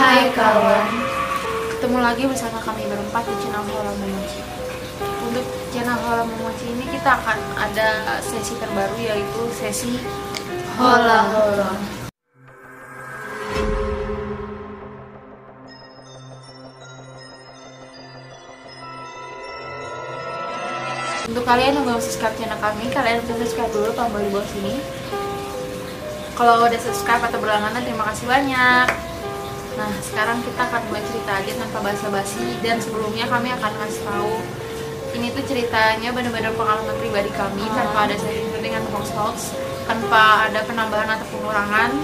Hai kawan, ketemu lagi bersama kami berempat di channel Hola Momochi. Untuk channel Hola Momochi ini kita akan ada sesi terbaru, yaitu sesi Hola Hola. Untuk kalian yang belum subscribe channel kami, kalian bisa subscribe dulu tombol di bawah sini. Kalau udah subscribe atau berlangganan, terima kasih banyak. Nah, sekarang kita akan mulai cerita aja tanpa basa-basi. Dan sebelumnya kami akan ngasih tahu, ini tuh ceritanya benar-benar pengalaman pribadi kami, tanpa ada setting atau hoax, tanpa ada penambahan atau pengurangan.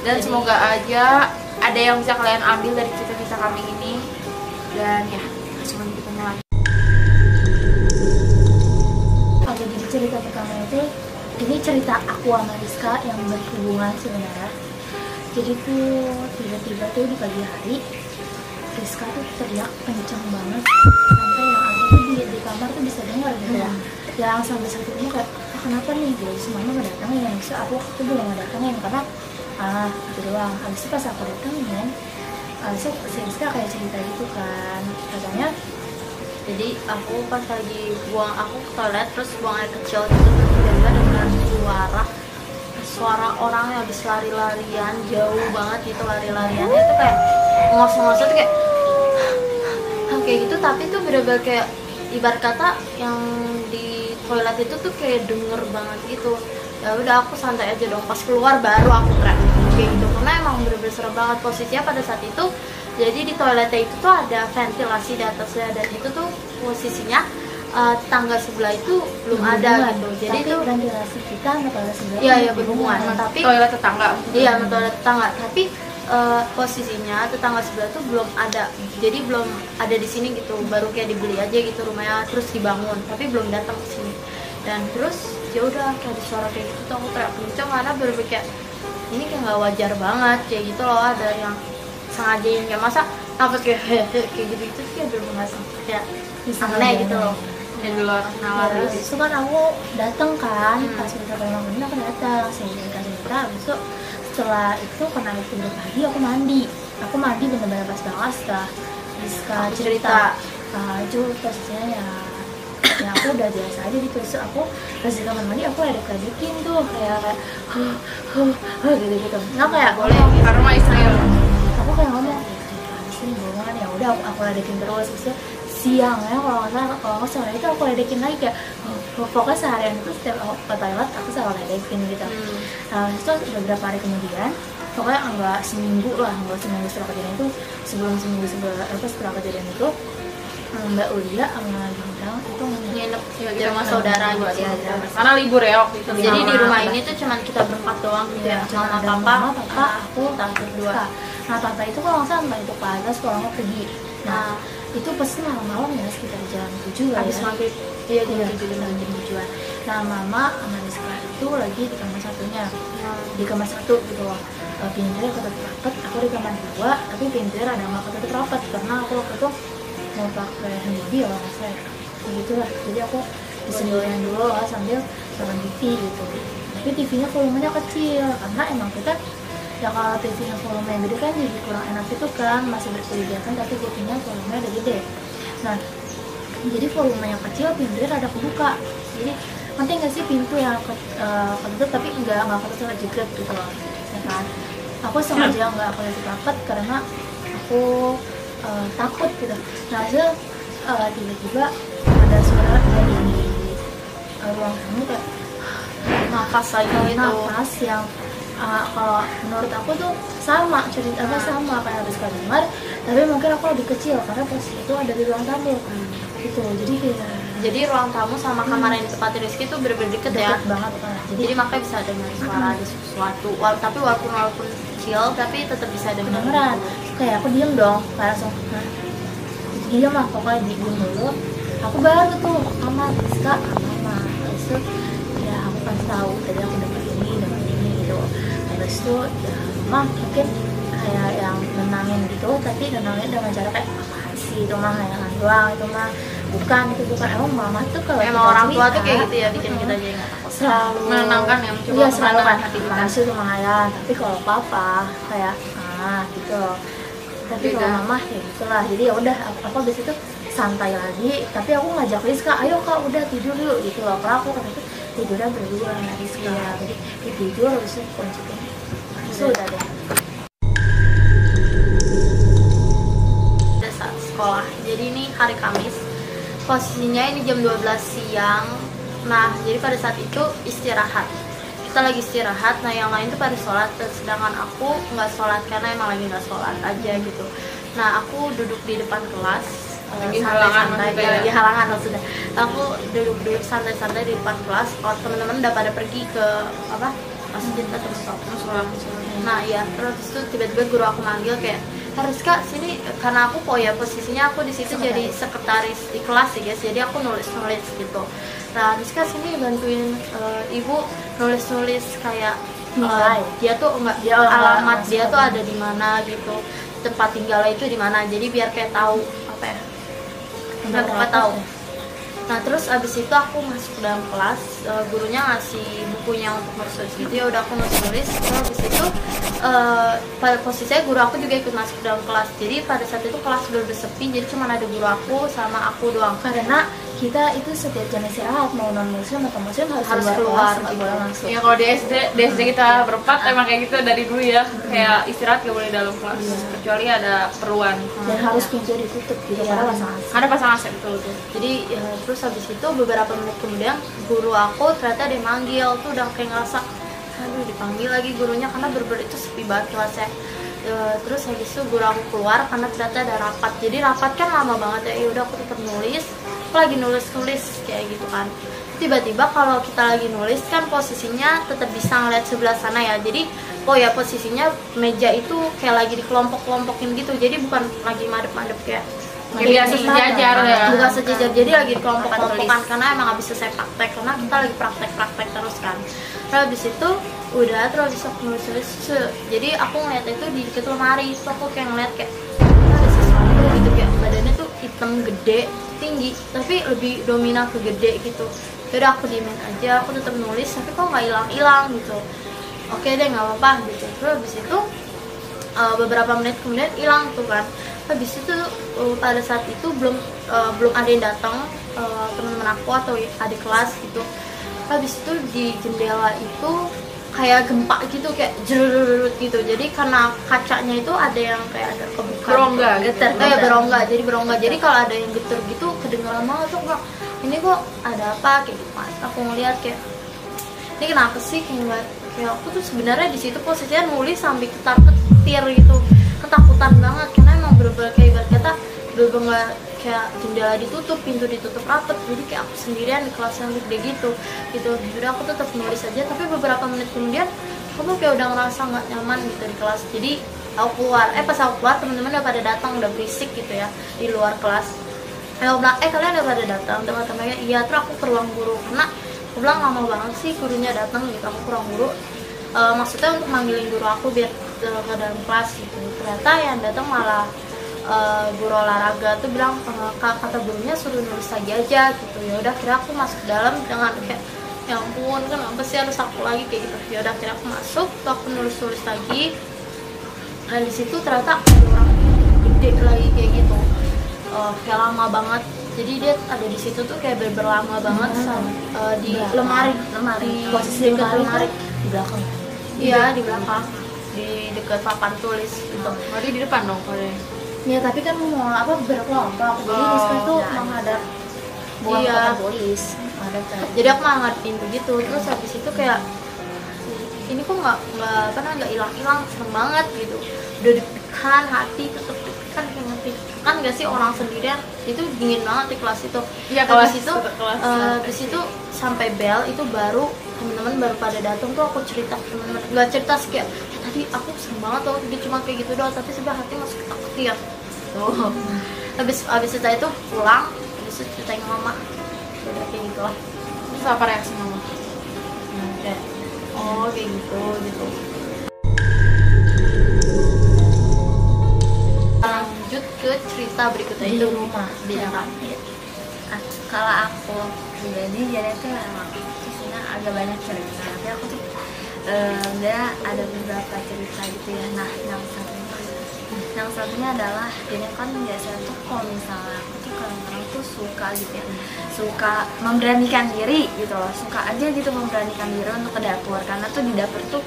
Dan semoga aja ada yang bisa kalian ambil dari cerita-cerita kami ini. Dan ya, sebelum kita mulai. Oke, jadi cerita pertama itu, ini cerita aku sama Rizka yang berhubungan sebenarnya. Jadi tuh tiba-tiba tuh di pagi hari Rizka tuh teriak kencang banget sampai yang ada tuh di kamar tuh bisa dengar gitu ya. Yang sampai saat itu kayak, kenapa nih guys, mama gak datangin ya? So, aku tuh belum gak datangin karena gitu doang. Habis itu pas aku datangin, si Rizka kayak cerita gitu kan, katanya. Jadi aku pas lagi aku ke toilet terus buang air kecil gitu, tiba-tiba dengar suara orang yang habis lari-larian jauh banget gitu, lari-lariannya tuh kayak ngos-ngos tuh kayak gitu, tapi tuh bener-bener kayak ibarat kata yang di toilet itu tuh kayak denger banget gitu. Ya udah, aku santai aja dong, pas keluar baru aku teriak kayak gitu karena emang bener-bener serem banget posisinya pada saat itu. Jadi di toiletnya itu tuh ada ventilasi di atasnya, dan itu tuh posisinya tetangga sebelah itu belum ada gitu. Jadi itu ventilasi kita sama toilet sebelah. Iya berhubungan. Tapi Toilet tetangga. Iya, toilet tetangga. Tapi posisinya tetangga sebelah tuh belum ada. Jadi belum ada di sini gitu. Baru kayak dibeli aja gitu rumahnya, terus dibangun. Tapi belum datang ke sini. Dan terus ya udah kayak ada suara kayak gitu tuh aku teriak kenceng karena baru kayak ini kayak nggak wajar banget kayak gitu loh, ada yang sengajain kayak masa apa kayak gitu kayak bener-bener kayak aneh gitu loh. Yang di luar nalar Terus gitu. itu kan aku dateng kan, pas udah bangun ini aku datang, saya cerita. Besok setelah itu karena itu udah pagi, aku mandi bener-bener pas banget setelah Rizka cerita. Itu posisinya ya aku udah biasa aja gitu. Terus aku pas di kamar mandi aku ledek-ledekin tuh kayak gitu. Nah kayak Boleh, karena Israel. aku kayak ngomong sini bohongan, ya udah aku ledekin terus. Terus siangnya kalau nggak salah itu aku ledekin lagi kayak pokoknya seharian itu setiap aku ke toilet aku selalu ledekin gitu. Nah itu beberapa hari kemudian, pokoknya enggak seminggu setelah kejadian itu, setelah kejadian itu Mbak Ulia sama Bintang itu nginep di rumah saudara gitu ya. Karena libur ya waktu itu. Jadi di rumah ini tuh cuman kita berempat doang gitu ya, sama mama, papa, aku, tante berdua. Nah tante itu kalau nggak salah entah itu ke atas kalau nggak pergi. Nah itu pasti malam-malam ya, sekitar jam 7 lah habis ya. maghrib. Iya, jam 7-an. Nah mama sama Rizka itu lagi di kamar satunya, di kamar satu gitu loh. Pintunya ketutup rapat, aku di kamar 2, tapi pintunya ada nggak ketutup rapat karena aku waktu itu mau pakai handy ya kalau saya begitulah. Jadi aku disendirian dulu lah sambil nonton TV gitu. Tapi TV-nya volumenya kecil karena emang kita ya kalau TV-nya volumenya gede kan jadi kurang enak gitu kan, masih bercuriga kan, tapi TV-nya volumenya udah gede. Nah jadi volumenya kecil, pintunya ada kebuka. Jadi nanti nggak sih pintu yang ketutup tapi nggak ketutup jeglek gitu loh ya kan. Aku sengaja nggak ketutup rapat karena aku takut gitu. Nah tiba-tiba ada suara dari ruang tamu kayak Nafas lagi gitu. nafas yang kalau menurut aku tuh sama ceritanya sama kayak Rizka dengar, tapi mungkin aku lebih kecil karena posisi itu ada di ruang tamu gitu. Jadi ruang tamu sama kamar yang ditempati Rizky tuh bener-bener deket ya. banget kan. Jadi makanya bisa dengar suara ada sesuatu. Tapi walaupun kecil tapi tetap bisa dengar. kedengeran. Kayak aku diem dong, kayak langsung diem lah, pokoknya diem dulu. Aku baru tuh sama Rizka sama terus tuh ya aku kan tahu tadi aku dapat ini gitu. Terus tuh ya mama mungkin kayak yang nenangin gitu, tapi nenangin dengan cara kayak apaan sih, itu mah hayangan doang, itu mah bukan emang mama tuh kalau Emang orang tua tuh kayak gitu ya, bikin kita jadi nggak takut. selalu menenangkan ya, mencoba iya selalu kan menenangkan hati kita. masih lumayan, tapi kalau papa kayak gitu Tapi kalau mama ya gitulah, jadi ya udah apa abis itu santai lagi. Tapi aku ngajak Rizka, ayo kak udah tidur yuk gitu loh. Karena aku waktu itu tidurnya berdua sama Rizka, jadi tidur habis itu kunci pintu. Sudah deh. Udah saat sekolah. Jadi ini hari Kamis. Posisinya ini jam 12 siang. Nah, jadi pada saat itu istirahat. Kita lagi istirahat, nah yang lain tuh pada sholat, sedangkan aku nggak sholat karena emang lagi nggak sholat aja gitu. Nah, aku duduk di depan kelas, lagi halangan santai-santai, ya. lagi halangan maksudnya. Aku duduk santai-santai di depan kelas. Kalau teman-teman udah pada pergi ke apa masjid atau musola. Nah ya, terus itu tiba-tiba guru aku manggil kayak, harus kak sini, karena aku posisinya aku di situ jadi sekretaris di kelas sih guys, jadi aku nulis gitu. Nah Rizka sini bantuin ibu nulis kayak dia tuh enggak alamat dia tuh ada di mana gitu, tempat tinggalnya itu di mana, jadi biar kayak tahu apa ya, nggak tahu. Nah terus abis itu aku masuk ke dalam kelas, gurunya ngasih bukunya untuk nulis gitu, ya udah aku nulis. Terus abis itu pada posisinya guru aku juga ikut masuk ke dalam kelas, jadi pada saat itu kelas udah sepi, jadi cuma ada guru aku sama aku doang. Karena kita itu setiap jam istirahat mau non muslim atau muslim harus keluar nggak gitu. boleh langsung. Ya kalau di SD kita berempat emang kayak gitu dari dulu ya, kayak istirahat gak boleh dalam kelas kecuali ada keperluan. Dan harus pintu ditutup gitu karena pasang AC. Ada pasang AC betul tuh. Jadi ya, terus habis itu beberapa menit kemudian guru aku ternyata dia manggil, tuh udah kayak ngerasa aduh dipanggil lagi gurunya karena bener-bener itu sepi banget kelasnya. Terus habis itu guru aku keluar karena ternyata ada rapat, jadi rapat kan lama banget ya. Udah aku tetap nulis, aku lagi nulis kayak gitu kan. Tiba-tiba kalau kita lagi nulis kan posisinya tetap bisa ngeliat sebelah sana ya, jadi posisinya meja itu kayak lagi dikelompok-kelompokin gitu, jadi bukan lagi madep-madep kayak Biasa sejajar ya. bukan sejajar, jadi lagi kelompok-kelompokan karena emang habis selesai praktek, karena kita lagi praktek terus kan. Terus habis itu udah, terus habis aku nulis jadi aku ngeliat itu di dekat lemari, itu aku kayak ngeliat kayak ada sesuatu gitu, kayak badannya tuh hitam gede tinggi tapi lebih dominan ke gede gitu. Yaudah aku diemin aja, aku tetap nulis tapi kok nggak hilang gitu. Oke deh nggak apa-apa gitu. Terus habis itu beberapa menit kemudian hilang tuh kan. Habis itu pada saat itu belum ada yang datang, teman-teman aku atau adik kelas gitu. Habis itu di jendela itu kayak gempa gitu, kayak jerut gitu. Jadi karena kacanya itu ada yang kayak ada kebuka, Berongga, getar, kayak berongga. Jadi kalau ada yang getar gitu kedengeran banget tuh, enggak. Ini kok ada apa kayak gitu kan. Aku ngeliat kayak ini kenapa sih, kayak aku tuh sebenarnya di situ posisinya nulis sambil ketar-ketir gitu. Ketakutan banget karena emang bener-bener kayak ibarat kata bener-bener kayak jendela ditutup, pintu ditutup rapet, jadi kayak aku sendirian di kelas yang gede gitu. Jadi aku tetap nulis aja, tapi beberapa menit kemudian aku kayak udah ngerasa nggak nyaman gitu di kelas. Jadi aku keluar, pas aku keluar teman-teman udah pada datang, udah berisik gitu ya di luar kelas. Aku bilang, kalian udah pada datang? Teman-temannya iya. Terus aku ke ruang guru karena aku bilang lama banget sih gurunya datang gitu. Aku ke ruang guru, maksudnya untuk manggilin guru aku biar ke dalam kelas gitu. Ternyata yang datang malah guru olahraga tuh bilang, kata gurunya suruh nulis lagi aja gitu. Ya udah, kira aku masuk ke dalam dengan kayak ya ampun kan apa sih harus aku lagi kayak gitu. Ya udah, kira aku masuk, tuh aku nulis lagi. Dan di situ ternyata ada orang gede lagi kayak gitu, kayak lama banget. Jadi dia ada di situ tuh kayak berlama banget di lemari Posisi lemari di belakang. iya di belakang, di dekat papan tulis gitu. Berarti di depan dong kalau Ya tapi kan mau apa berkelompok, jadi Rizka tuh menghadap bukan Iya. bukan polis, menghadap kayak Jadi aku malah ngadep pintu gitu. Terus habis itu kayak ini kok nggak hilang, seneng banget gitu. Udah deg-degan, hati tetep deg-degan, kayak deg-degan nggak sih orang sendirian, itu dingin banget di kelas itu. Iya, Habis itu kelas. di situ sampai bel itu baru teman-teman baru pada datang tuh aku cerita ke teman-teman, nggak cerita sih kayak tadi aku seneng banget tuh dia cuma kayak gitu doang, tapi sebenarnya hati masuk ketar-ketir tuh. Habis cerita itu pulang, habis itu ceritain ke mama, udah kayak gitu lah. Terus apa reaksi mama? Kayak oh kayak gitu. Lanjut ke cerita berikutnya di itu rumah. di rumah. Kalau aku pribadi jadi tuh emang isinya agak banyak cerita, tapi aku tuh ada beberapa cerita gitu ya. Nah yang satu Yang satunya adalah ini kan biasanya tuh kalau misalnya aku tuh kadang-kadang tuh suka gitu ya, suka memberanikan diri gitu loh, suka aja gitu memberanikan diri untuk ke dapur, karena tuh di dapur tuh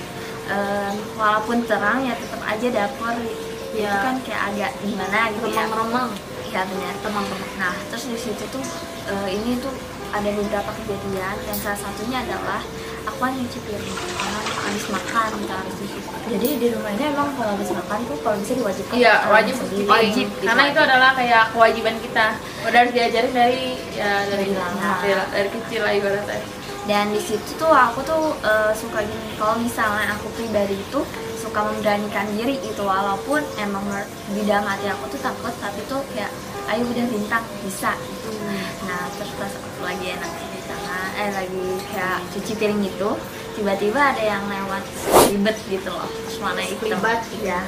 walaupun terang ya tetap aja dapur itu kan kayak agak gimana gitu ya, remang-remang. ya benar, remang-remang. Nah terus di situ tuh ini tuh ada beberapa kejadian, yang salah satunya adalah aku kan nyuci piring karena habis makan kita harus cuci. Jadi di rumah ini emang kalau habis makan tuh kalau bisa diwajibkan. Iya, wajib sendiri. wajib. Karena itu adalah kayak kewajiban kita. Udah harus diajarin dari dari kecil lah ibaratnya. Dan di situ tuh aku tuh suka gini, kalau misalnya aku pribadi itu suka memberanikan diri itu, walaupun emang di dalam hati aku tuh takut, tapi tuh kayak ayo udah bintang bisa gitu. Nah terus pas aku lagi enak di sana, lagi kayak cuci piring gitu, tiba-tiba ada yang lewat ribet gitu loh, terus warna hitam, ya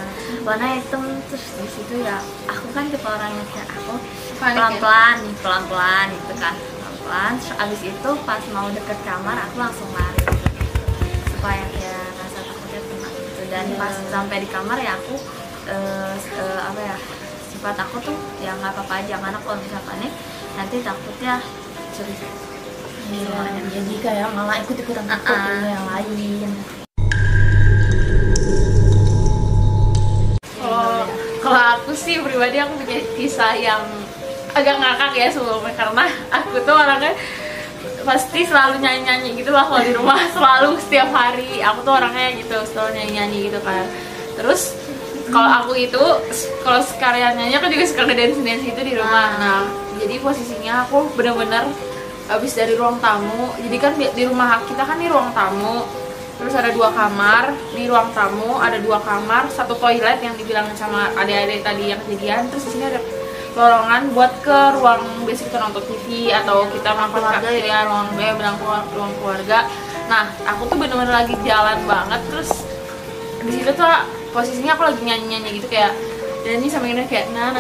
warna hitam. Terus di situ ya aku kan tipe orang yang kayak aku pelan-pelan gitu kan, pelan-pelan. Terus abis itu pas mau deket kamar aku langsung lari supaya kayak rasa takutnya kena gitu. Dan pas sampai di kamar ya aku apa ya, sifat aku tuh ya nggak apa-apa aja, karena kalau misalkan nanti takutnya cerita. Iya, jadi kayak malah ikut-ikutan takut dengan yang lain. Kalau aku sih pribadi aku punya kisah yang agak ngakak ya sebelumnya, karena aku tuh orangnya pasti selalu nyanyi-nyanyi gitu lah kalau di rumah. Selalu setiap hari aku tuh orangnya gitu, selalu nyanyi-nyanyi gitu kan. Terus kalau aku itu kalau sekalian nyanyi aku juga suka ngedance itu di rumah. Nah jadi posisinya aku bener-bener habis dari ruang tamu. Jadi kan di rumah kita kan di ruang tamu, terus ada 2 kamar. Di ruang tamu ada 2 kamar, 1 toilet yang dibilang sama adik-adik tadi yang kejadian. Terus di sini ada lowongan buat ke ruang biasa kita nonton TV atau kita makan ya, ruang ruang keluarga. Nah aku tuh bener-bener lagi jalan banget. Terus di situ tuh posisinya aku lagi nyanyi gitu, kayak nyanyi sama ini kayak na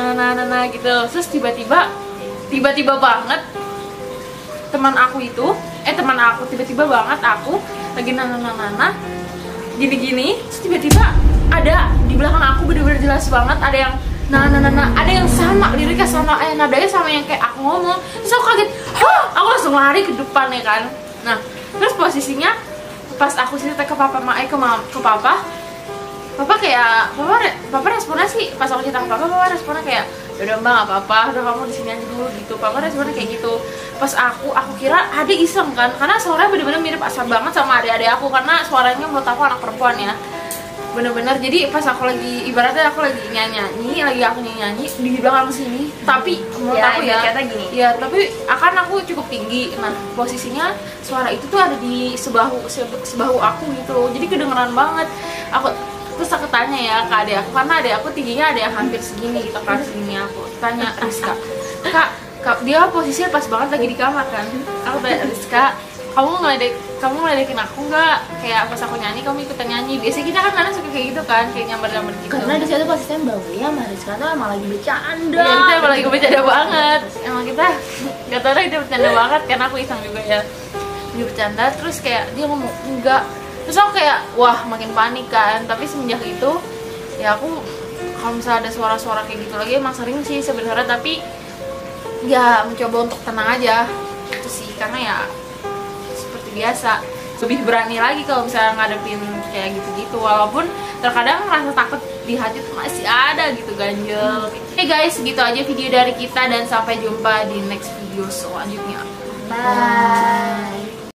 gitu. Terus tiba-tiba banget teman aku tiba-tiba banget aku lagi nana gini, terus tiba-tiba ada di belakang aku, bener-bener jelas banget ada yang ada yang sama liriknya sama nadanya sama yang kayak aku ngomong. Terus aku kaget, aku langsung lari ke depan ya kan. Nah terus posisinya pas aku cerita ke papa kayak papa responnya sih, pas aku cerita ke papa responnya kayak udah mbak nggak apa-apa, udah kamu di sini aja dulu gitu. Papa responnya kayak gitu. Pas aku kira adik iseng kan, karena suaranya bener-bener mirip asal banget sama adik-adik aku, karena suaranya menurut aku anak perempuan ya, bener-bener. Jadi pas aku lagi ibaratnya aku lagi nyanyi di belakang sini, tapi menurut aku ya tapi akan aku cukup tinggi. Nah posisinya suara itu tuh ada di sebahu aku gitu, jadi kedengeran banget. Terus aku tanya ya ke adik aku, karena adik aku tingginya ada yang hampir segini gitu kan, segini. Aku tanya Rizka, kak dia posisinya pas banget lagi di kamar kan. Aku tanya Rizka, kamu ngeledekin aku nggak? Kayak pas aku nyanyi kamu ikutan nyanyi. Biasanya kita kan kadang suka kayak gitu kan, kayak nyamber-nyamber gitu. Karena di situ posisinya Mbak Buya sama Rizka tuh emang lagi bercanda. Iya, kita emang lagi bercanda banget. Emang kita nggak tahu itu bercanda banget, karena aku iseng juga ya. Dia bercanda, terus kayak dia ngomong enggak. Terus aku kayak wah makin panik kan. Tapi semenjak itu ya aku kalau misalnya ada suara-suara kayak gitu lagi emang sering sih sebenarnya, tapi ya mencoba untuk tenang aja itu sih, karena ya seperti biasa lebih berani lagi kalau misalnya ngadepin kayak gitu-gitu, walaupun terkadang rasa takut di hati tuh masih ada gitu, ganjel. Oke guys, segitu aja video dari kita dan sampai jumpa di next video selanjutnya. Bye.